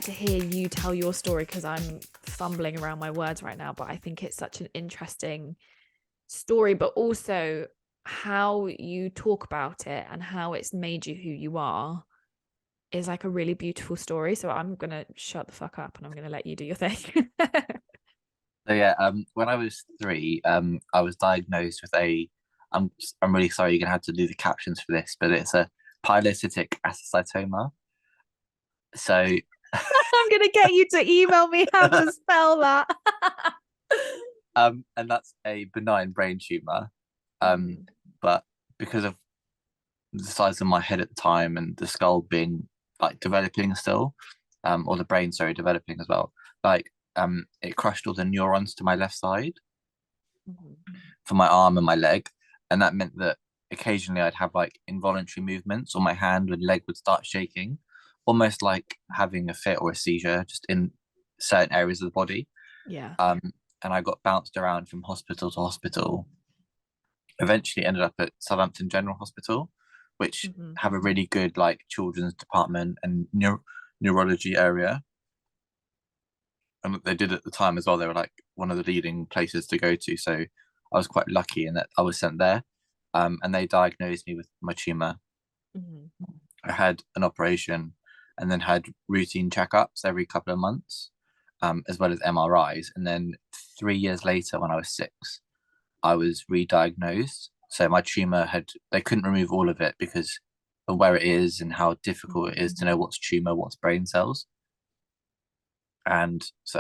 to hear you tell your story, because I'm fumbling around my words right now, but I think it's such an interesting story, but also how you talk about it and how it's made you who you are is like a really beautiful story. So I'm gonna shut the fuck up and I'm gonna let you do your thing. So yeah, when I was 3, I was diagnosed with a. I'm really sorry you're gonna have to do the captions for this, but it's a pilocytic astrocytoma. So, I'm gonna get you to email me how to spell that. and that's a benign brain tumor. Um, Mhm. but because of the size of my head at the time and the skull being like developing still, or the brain, sorry, developing as well, like it crushed all the neurons to my left side Mhm. for my arm and my leg, and that meant that occasionally I'd have like involuntary movements, or my hand and leg would start shaking, almost like having a fit or a seizure, just in certain areas of the body. Yeah. Um, and I got bounced around from hospital to hospital. Eventually, ended up at Southampton General Hospital, which Mhm. have a really good like children's department and neurology area. And they did at the time as well. They were like one of the leading places to go to. So I was quite lucky in that I was sent there. And they diagnosed me with my tumor. Mhm. I had an operation and then had routine checkups every couple of months, as well as MRIs. And then 3 years later, when I was 6, I was re-diagnosed. So my tumor they couldn't remove all of it because of where it is and how difficult it is to know what's tumor, what's brain cells. And so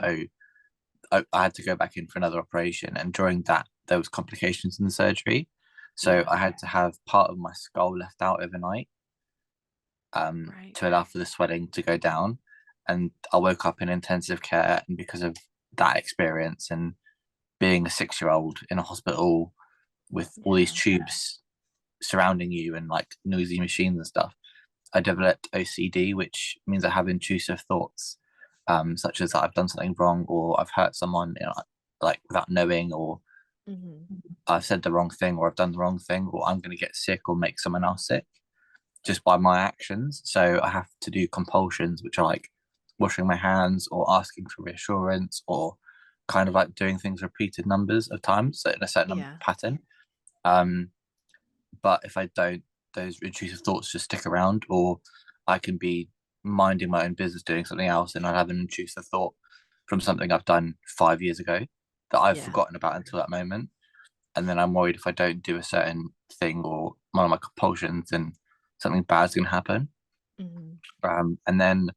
I had to go back in for another operation. And during that, there was complications in the surgery. So Yeah. I had to have part of my skull left out overnight, Right. to allow for the swelling to go down. And I woke up in intensive care. And because of that experience and being a 6-year-old in a hospital with all these Yeah. tubes surrounding you and like noisy machines and stuff, I developed OCD, which means I have intrusive thoughts, such as that I've done something wrong or I've hurt someone, like without knowing, or Mhm. I've said the wrong thing or I've done the wrong thing, or I'm going to get sick or make someone else sick just by my actions. So I have to do compulsions, which are like washing my hands or asking for reassurance or kind of like doing things repeated numbers of times, so in a certain Yeah. pattern. Um, but if I don't, those intrusive thoughts just stick around, or I can be minding my own business doing something else and I'll have an intrusive thought from something I've done 5 years ago that I've Yeah. forgotten about until that moment. And then I'm worried if I don't do a certain thing or one of my compulsions, then something bad's going to happen. Mhm. And then,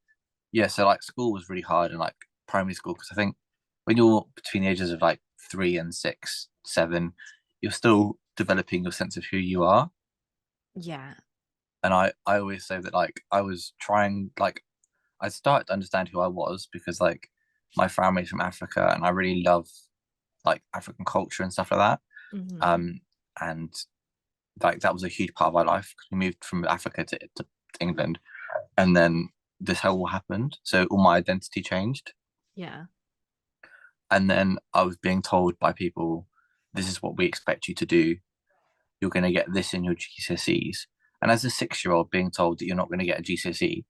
yeah, so like school was really hard, and like primary school, because I think when you're between the ages of like 3 and 6, 7, you're still developing your sense of who you are. Yeah. And I always say that like I was trying, like I started to understand who I was because like my family's from Africa and I really love like African culture and stuff like that. Mhm. Um, and like that was a huge part of my life because we moved from Africa to England, and then this whole happened. So all my identity changed, Yeah. and then I was being told by people, "This is what we expect you to do. You're going to get this in your GCSEs." And as a 6-year-old, being told that you're not going to get a GCSE,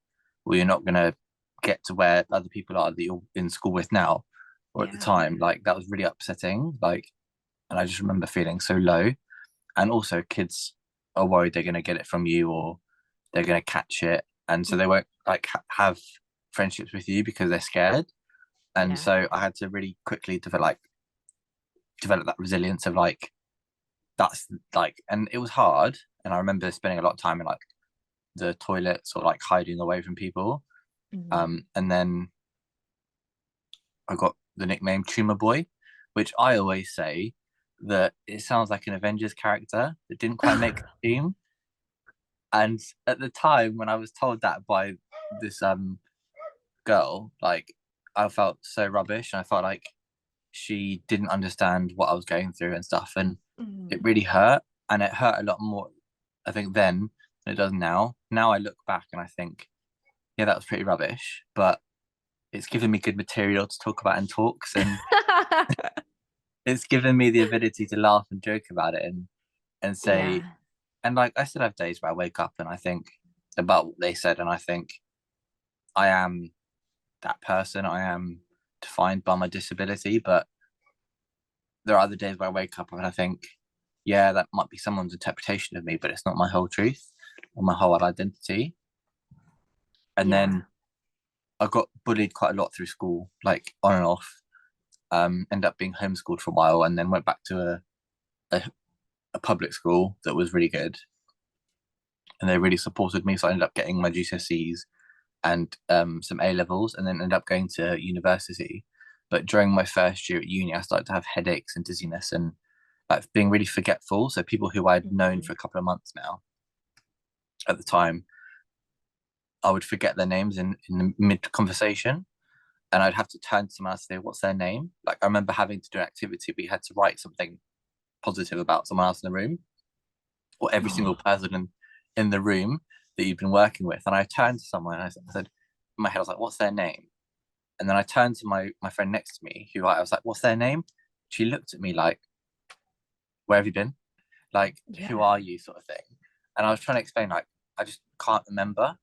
or you're not going to get to where other people are that you're in school with now, or at the Yeah. time, like that was really upsetting. Like, and I just remember feeling so low. And also, kids are worried they're going to get it from you or they're going to catch it, and so they Mhm. won't like have friendships with you because they're scared. And Yeah. so I had to really quickly develop that resilience of like that's like, and it was hard. And I remember spending a lot of time in like the toilets or like hiding away from people. Mhm. And then I got the nickname Tumour Boy, which I always say that it sounds like an Avengers character that didn't quite make the team. And at the time when I was told that by this girl, like I felt so rubbish, and I felt like she didn't understand what I was going through and stuff, and it Mhm. really hurt, and it hurt a lot more, I think, then than it does now. Now I look back and I think, yeah, that was pretty rubbish, but it's given me good material to talk about in talks, and it's given me the ability to laugh and joke about it and say, Yeah. and like I still have days where I wake up and I think about what they said, and I think I am that person. I am defined by my disability, but there are other days where I wake up and I think, yeah, that might be someone's interpretation of me, but it's not my whole truth or my whole identity. And Yeah. then I got bullied quite a lot through school, like on and off. Ended up being homeschooled for a while, and then went back to a, a public school that was really good, and they really supported me. So I ended up getting my GCSEs and some A levels, and then ended up going to university. But during my first year at uni, I started to have headaches and dizziness and like being really forgetful. So people who I'd known Mhm. for a couple of months now at the time, I would forget their names in the mid conversation, and I'd have to turn to someone else and say, "What's their name?" Like I remember having to do an activity, we had to write something positive about someone else in the room, or every single Oh, person in the room that you've been working with. And I turned to someone and I said, in my head, I was like, "What's their name?" And then I turned to my friend next to me, who I was like, "What's their name?" She looked at me like, "Where have you been? Like, who yeah. are you?" sort of thing. And I was trying to explain, like, I just can't remember.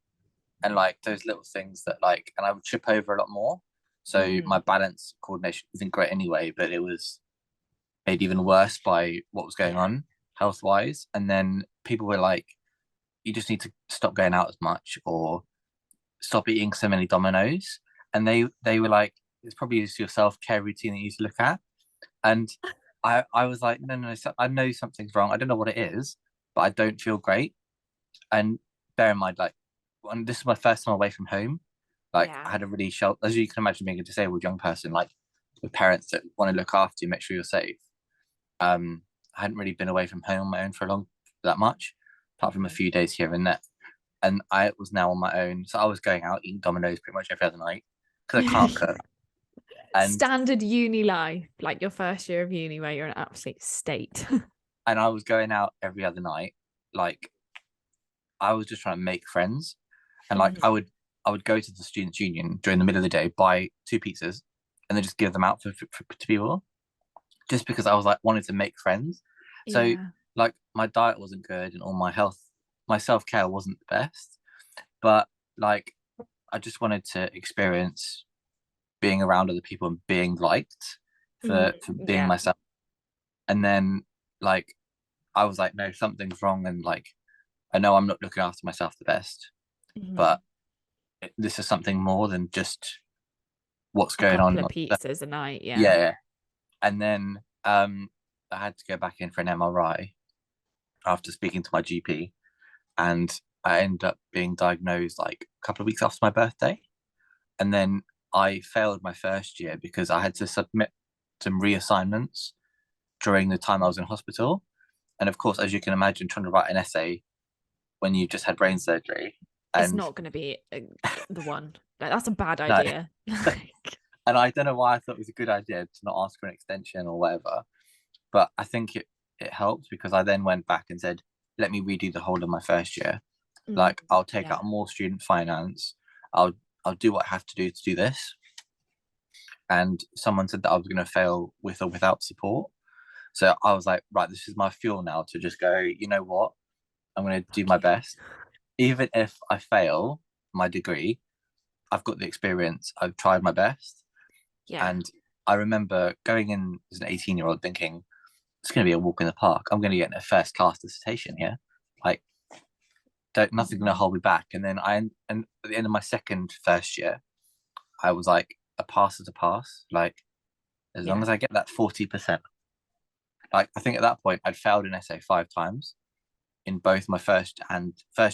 And like those little things that like, and I would trip over a lot more. So my Mm. balance coordination isn't great anyway, but it was made even worse by what was going Yeah. on health wise. And then people were like, you just need to stop going out as much or stop eating so many Dominoes. And they were like, it's probably just your self care routine that you need to look at. And I was like, no, no, no, I know something's wrong. I don't know what it is, but I don't feel great. And bear in mind, like, when this is my first time away from home. Like, I Yeah. had a really shelter, as you can imagine, being a disabled young person, like with parents that want to look after you, make sure you're safe. I hadn't really been away from home on my own for a long that much, apart from a Mhm. few days here and there. And I was now on my own, so I was going out eating Dominoes pretty much every other night because I can't cook. And Standard uni life, like your first year of uni where you're in an absolute state. I was going out every other night. Like I was just trying to make friends, and like Mhm. I would go to the students' union during the middle of the day, buy two pizzas, and then just give them out to people, just because I was like wanted to make friends. So Yeah. like my diet wasn't good, and all my health, my self care wasn't the best, but like I just wanted to experience being around other people and being liked Mhm. for being Yeah. myself. And then like I was like, no, something's wrong, and like I know I'm not looking after myself the best, but Mhm. this is something more than just what's A going couple of on. pizzas a night. Yeah. Yeah. And then I had to go back in for an MRI after speaking to my GP, and I ended up being diagnosed like a couple of weeks after my birthday. And then I failed my first year because I had to submit some reassignments during the time I was in hospital. And of course, as you can imagine, trying to write an essay when you just had brain surgery, It's and not going to be the one. Like, that's a bad no, idea. Like, and I don't know why I thought it was a good idea to not ask for an extension or whatever, but I think it helped because I then went back and said, let me redo the whole of my first year. mm, Like I'll take yeah. out more student finance. I'll I'll do what I have to do this. And someone said that I was going to fail with or without support. So I was like, right, this is my fuel now to just go, you know what? I'm going to do Fuck my you. best. Even if I fail my degree, I've got the experience. I've tried my best. Yeah. And I remember going in as an 18-year-old thinking, it's going to be a walk in the park. I'm going to get a first class dissertation here. Like, nothing's going to Mhm. hold me back. And then and at the end of my first year, I was like, a pass is a pass. Like, as long Yeah. as I get that 40%. Like, I think at that point, I'd failed an essay 5 times in both my first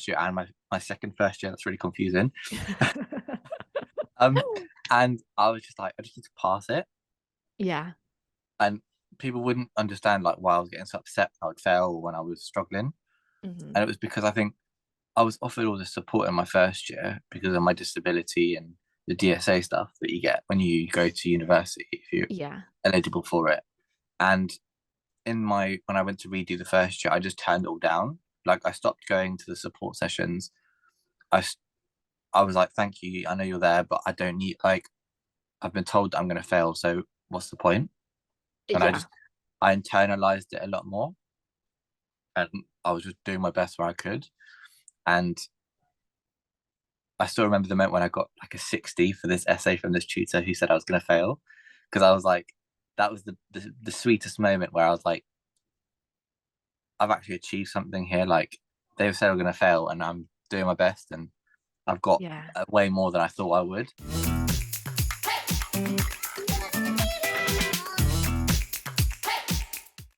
year and my second first year. That's really confusing. Um, and I was just like, I just need to pass it. Yeah. And people wouldn't understand like why I was getting so upset when I would fail or when I was struggling. Mhm. And it was because I think I was offered all the support in my first year because of my disability and the DSA stuff that you get when you go to university if you're Yeah. eligible for it. And when I went to redo the first year, I just turned it all down. Like I stopped going to the support sessions. I I was like, thank you, I know you're there, but I don't need like I've been told that I'm going to fail, so what's the point? And Yeah. I internalized it a lot more, and I was just doing my best where I could. And I still remember the moment when I got like a 60 for this essay from this tutor who said I was going to fail, because I was like, that was the sweetest moment where I was like, I've actually achieved something here. Like they said I'm going to fail, and I'm doing my best, and I've got Yeah. way more than I thought I would.